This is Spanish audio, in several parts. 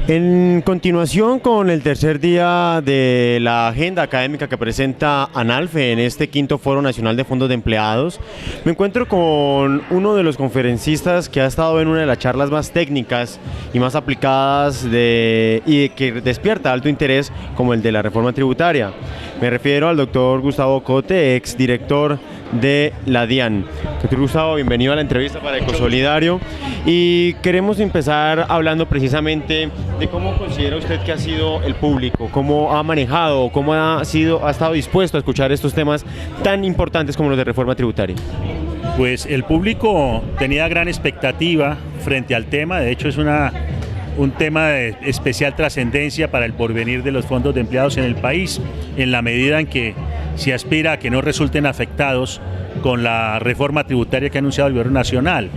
En continuación con el tercer día de la agenda académica que presenta ANALFE en este quinto Foro Nacional de Fondos de Empleados, me encuentro con uno de los conferencistas que ha estado en una de las charlas más técnicas y más aplicadas y que despierta alto interés, como el de la reforma tributaria. Me refiero al doctor Gustavo Cote, exdirector de la DIAN. Doctor Gustavo, bienvenido a la entrevista para Ecosolidario, y queremos empezar hablando precisamente de cómo considera usted que ha sido el público, cómo ha manejado, cómo ha estado dispuesto a escuchar estos temas tan importantes como los de reforma tributaria. Pues el público tenía gran expectativa frente al tema. De hecho es un tema de especial trascendencia para el porvenir de los fondos de empleados en el país, en la medida en que se aspira a que no resulten afectados con la reforma tributaria que ha anunciado el Gobierno Nacional.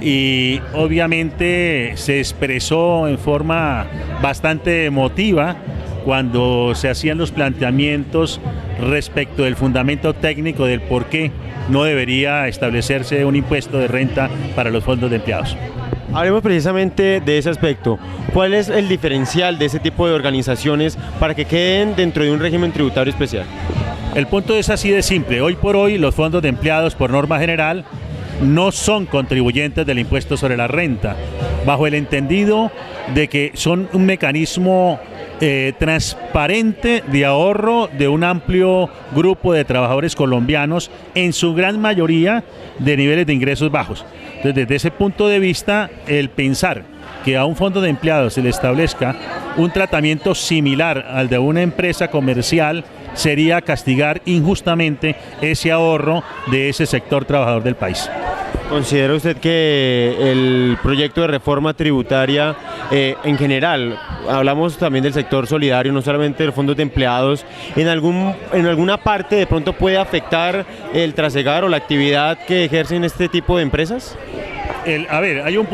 Y obviamente se expresó en forma bastante emotiva cuando se hacían los planteamientos respecto del fundamento técnico del por qué no debería establecerse un impuesto de renta para los fondos de empleados. Hablemos precisamente de ese aspecto. ¿Cuál es el diferencial de ese tipo de organizaciones para que queden dentro de un régimen tributario especial? El punto es así de simple. Hoy por hoy los fondos de empleados, por norma general, no son contribuyentes del impuesto sobre la renta, bajo el entendido de que son un mecanismo transparente de ahorro de un amplio grupo de trabajadores colombianos, en su gran mayoría de niveles de ingresos bajos. Entonces, desde ese punto de vista, el pensar que a un fondo de empleados se le establezca un tratamiento similar al de una empresa comercial sería castigar injustamente ese ahorro de ese sector trabajador del país. ¿Considera usted que el proyecto de reforma tributaria en general, hablamos también del sector solidario, no solamente de los fondos de empleados, en alguna parte de pronto puede afectar el trasegar o la actividad que ejercen este tipo de empresas? Hay un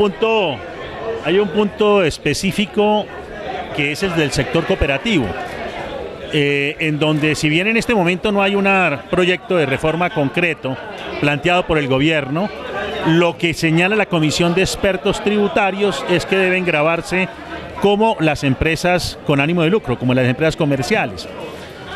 punto específico que es el del sector cooperativo, en donde, si bien en este momento no hay un proyecto de reforma concreto planteado por el gobierno, lo que señala la Comisión de Expertos Tributarios es que deben gravarse como las empresas con ánimo de lucro, como las empresas comerciales,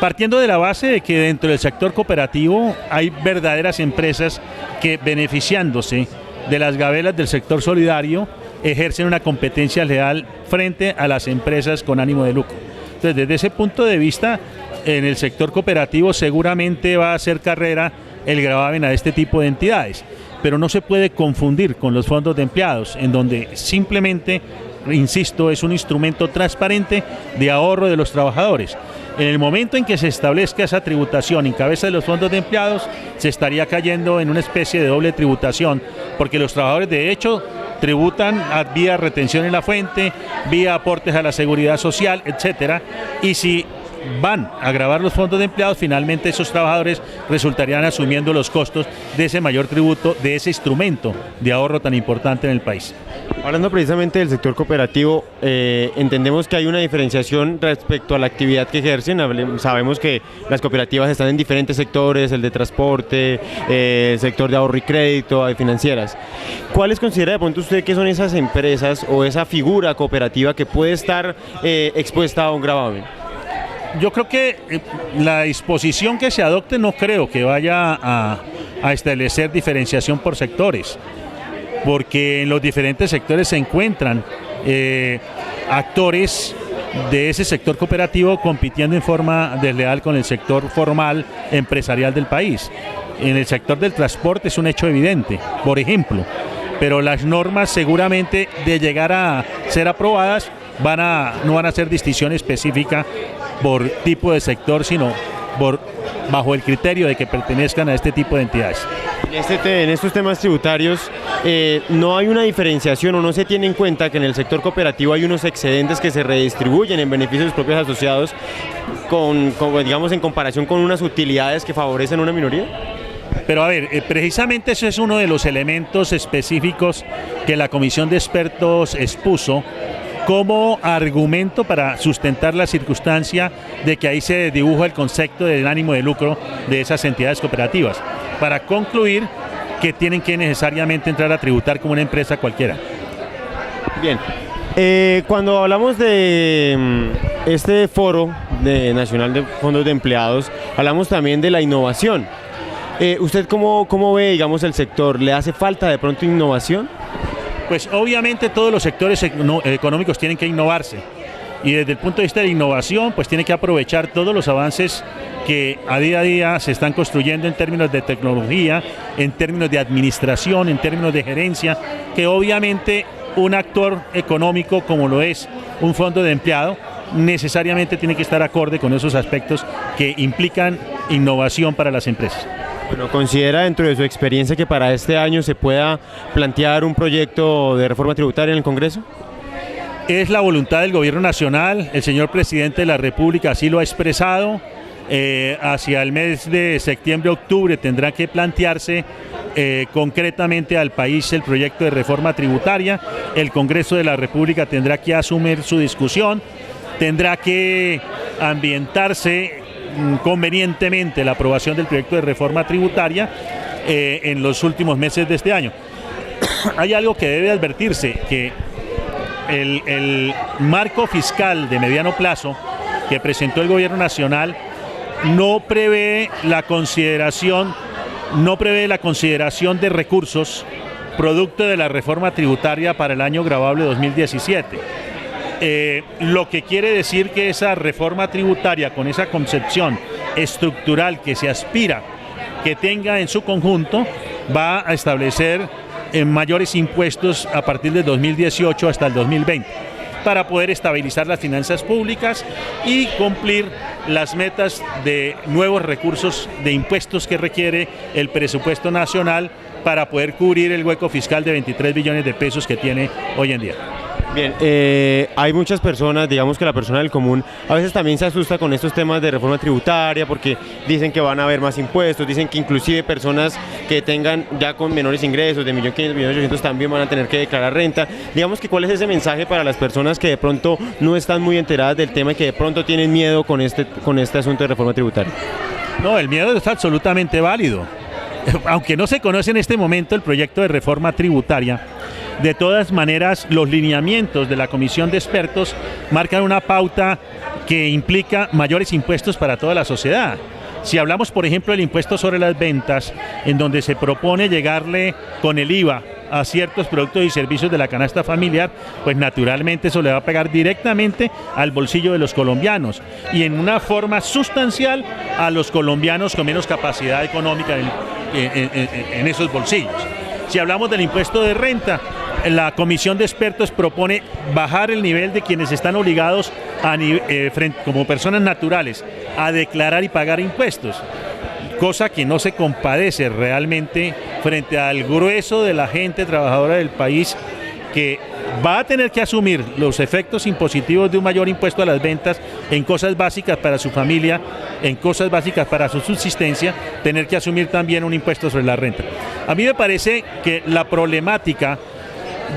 partiendo de la base de que dentro del sector cooperativo hay verdaderas empresas que, beneficiándose de las gabelas del sector solidario, ejercen una competencia leal frente a las empresas con ánimo de lucro. Entonces, desde ese punto de vista, en el sector cooperativo seguramente va a hacer carrera el gravamen a este tipo de entidades, pero no se puede confundir con los fondos de empleados, en donde simplemente, insisto, es un instrumento transparente de ahorro de los trabajadores. En el momento en que se establezca esa tributación en cabeza de los fondos de empleados, se estaría cayendo en una especie de doble tributación, porque los trabajadores de hecho tributan vía retención en la fuente, vía aportes a la seguridad social, etcétera, y si van a gravar los fondos de empleados, finalmente esos trabajadores resultarían asumiendo los costos de ese mayor tributo, de ese instrumento de ahorro tan importante en el país. Hablando precisamente del sector cooperativo, entendemos que hay una diferenciación respecto a la actividad que ejercen. Sabemos que las cooperativas están en diferentes sectores, el de transporte, el sector de ahorro y crédito, hay financieras. ¿Cuáles considera de pronto usted que son esas empresas o esa figura cooperativa que puede estar expuesta a un gravamen? Yo creo que la disposición que se adopte no creo que vaya a establecer diferenciación por sectores, porque en los diferentes sectores se encuentran actores de ese sector cooperativo compitiendo en forma desleal con el sector formal empresarial del país. En el sector del transporte es un hecho evidente, por ejemplo, pero las normas seguramente, de llegar a ser aprobadas, no van a hacer distinción específica por tipo de sector, sino bajo el criterio de que pertenezcan a este tipo de entidades. En estos temas tributarios no hay una diferenciación, o no se tiene en cuenta que en el sector cooperativo hay unos excedentes que se redistribuyen en beneficio de los propios asociados digamos, en comparación con unas utilidades que favorecen a una minoría. Pero precisamente eso es uno de los elementos específicos que la Comisión de Expertos expuso como argumento para sustentar la circunstancia de que ahí se dibuja el concepto del ánimo de lucro de esas entidades cooperativas, para concluir que tienen que necesariamente entrar a tributar como una empresa cualquiera. Bien, Cuando hablamos de este foro nacional de fondos de empleados, hablamos también de la innovación. ¿Usted cómo ve, digamos, el sector? ¿Le hace falta de pronto innovación? Pues obviamente todos los sectores económicos tienen que innovarse, y desde el punto de vista de innovación pues tiene que aprovechar todos los avances que a día se están construyendo en términos de tecnología, en términos de administración, en términos de gerencia, que obviamente un actor económico como lo es un fondo de empleado necesariamente tiene que estar acorde con esos aspectos que implican innovación para las empresas. Bueno, ¿considera dentro de su experiencia que para este año se pueda plantear un proyecto de reforma tributaria en el Congreso? Es la voluntad del Gobierno Nacional, el señor Presidente de la República así lo ha expresado. Hacia el mes de septiembre-octubre tendrá que plantearse concretamente al país el proyecto de reforma tributaria. El Congreso de la República tendrá que asumir su discusión, tendrá que ambientarse convenientemente la aprobación del proyecto de reforma tributaria en los últimos meses de este año. Hay algo que debe advertirse, que el marco fiscal de mediano plazo que presentó el Gobierno Nacional no prevé la consideración de recursos producto de la reforma tributaria para el año gravable 2017. Lo que quiere decir que esa reforma tributaria, con esa concepción estructural que se aspira que tenga en su conjunto, va a establecer mayores impuestos a partir del 2018 hasta el 2020, para poder estabilizar las finanzas públicas y cumplir las metas de nuevos recursos de impuestos que requiere el presupuesto nacional para poder cubrir el hueco fiscal de 23 billones de pesos que tiene hoy en día. Bien, hay muchas personas, digamos que la persona del común a veces también se asusta con estos temas de reforma tributaria porque dicen que van a haber más impuestos, dicen que inclusive personas que tengan ya con menores ingresos de 1.500.000, 1.800.000 también van a tener que declarar renta. Digamos que ¿cuál es ese mensaje para las personas que de pronto no están muy enteradas del tema y que de pronto tienen miedo con este asunto de reforma tributaria? No, el miedo es absolutamente válido. Aunque no se conoce en este momento el proyecto de reforma tributaria, de todas maneras los lineamientos de la comisión de expertos marcan una pauta que implica mayores impuestos para toda la sociedad. Si hablamos, por ejemplo, del impuesto sobre las ventas, en donde se propone llegarle con el IVA a ciertos productos y servicios de la canasta familiar, pues naturalmente eso le va a pegar directamente al bolsillo de los colombianos y en una forma sustancial a los colombianos con menos capacidad económica en esos bolsillos. Si hablamos del impuesto de renta, la comisión de expertos propone bajar el nivel de quienes están obligados como personas naturales a declarar y pagar impuestos, cosa que no se compadece realmente frente al grueso de la gente trabajadora del país, que va a tener que asumir los efectos impositivos de un mayor impuesto a las ventas en cosas básicas para su familia, en cosas básicas para su subsistencia, tener que asumir también un impuesto sobre la renta. A mí me parece que la problemática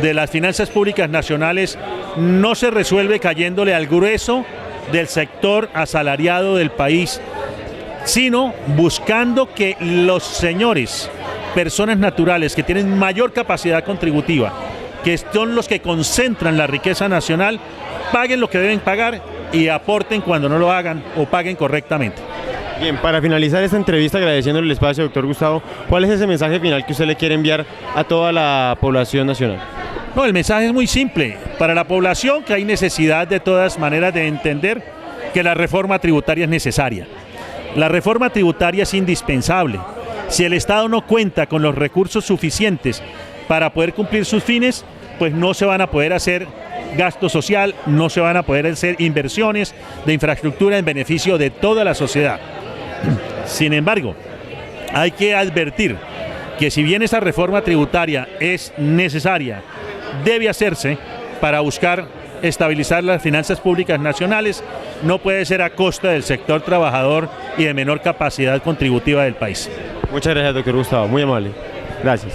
de las finanzas públicas nacionales no se resuelve cayéndole al grueso del sector asalariado del país, sino buscando que los señores, personas naturales que tienen mayor capacidad contributiva, que son los que concentran la riqueza nacional, paguen lo que deben pagar y aporten cuando no lo hagan o paguen correctamente. Bien, para finalizar esta entrevista, agradeciendo el espacio, doctor Gustavo, ¿cuál es ese mensaje final que usted le quiere enviar a toda la población nacional? No, el mensaje es muy simple. Para la población, que hay necesidad de todas maneras de entender que la reforma tributaria es necesaria. La reforma tributaria es indispensable. Si el Estado no cuenta con los recursos suficientes para poder cumplir sus fines, pues no se van a poder hacer gasto social, no se van a poder hacer inversiones de infraestructura en beneficio de toda la sociedad. Sin embargo, hay que advertir que si bien esa reforma tributaria es necesaria, debe hacerse para buscar estabilizar las finanzas públicas nacionales, no puede ser a costa del sector trabajador y de menor capacidad contributiva del país. Muchas gracias, doctor Gustavo, muy amable. Gracias.